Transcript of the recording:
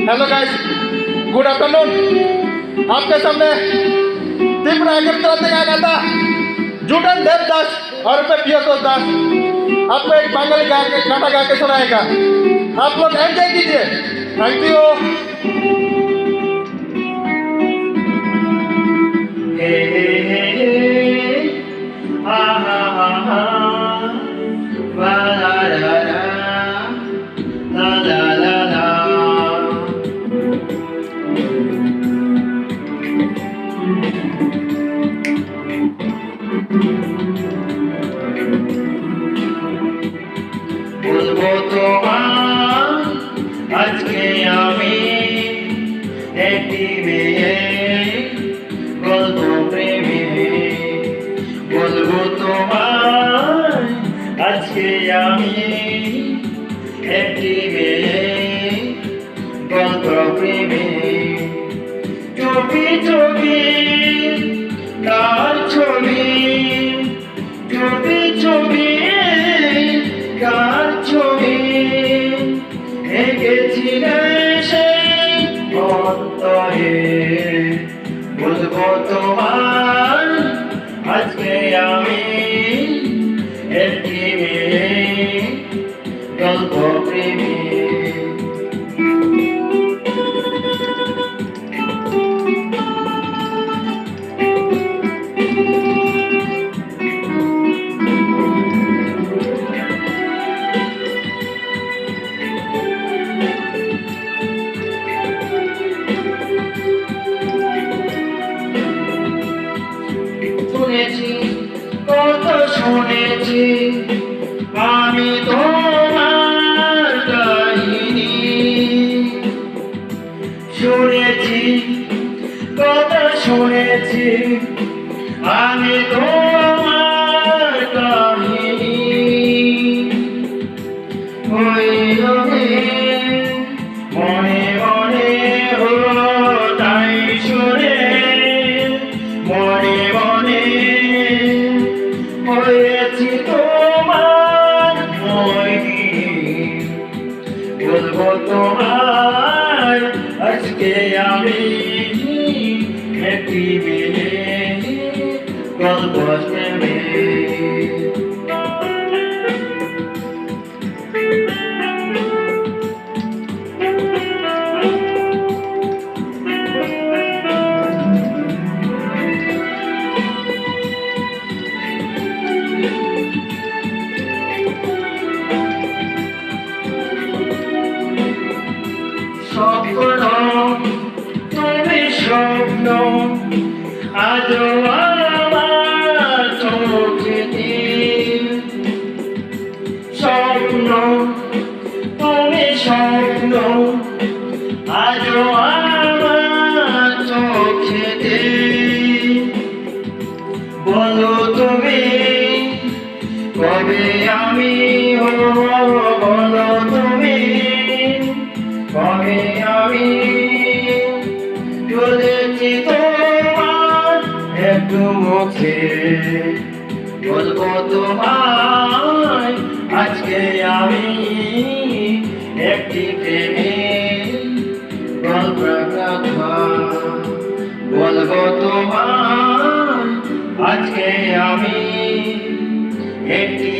Hello guys, good afternoon. आपके सामने त्रिपुरा अगरतला से आया था जूटन देवदास और पियोसोस दास आपको एक बंगाली गाना गा के सुनाएगा। आप लोग एंजॉय कीजिए। Thank you. हे हे हे हे हा हा हा हा वा ला ला ला ला ला ला বলবো তোমার আজকে আমি একটি মেয়ে গল্প প্রেমে বলবো তোমার আজকে আমি একটি মেয়ে গল্প প্রেমে ছবি ছবি কার ছবি ছবি ছবি কার ছবি এঁকেছিলে সেই অন্তরে বলবো তোমার আজকে আমি একটি মেয়ে গল্প প্রেমী শুনেছি কত শুনেছি আমি তোমার কাহিনী শুনেছি কত শুনেছি আমি তোমার কাহিনী ওই রবে মনে মনে হলো তাই শুনে মনে মনে হয়েছি তোমার ময়ূরী বলবো তোমার আজকে আমি একটি মেয়ে গল্প প্রেমে স্বপ্ন তুমি স্বপ্ন আজও আমার চোখেতে স্বপ্ন তুমি স্বপ্ন আজও আমার চোখেতে বলো তুমি কবে আমি হব বলো তুমি কবে আমি চলেছি তোমার একটু মুখে বলবো তোমায় আজকে আমি একটি প্রেমে গল্প কথা বলবো তোমায় আজকে আমি একটি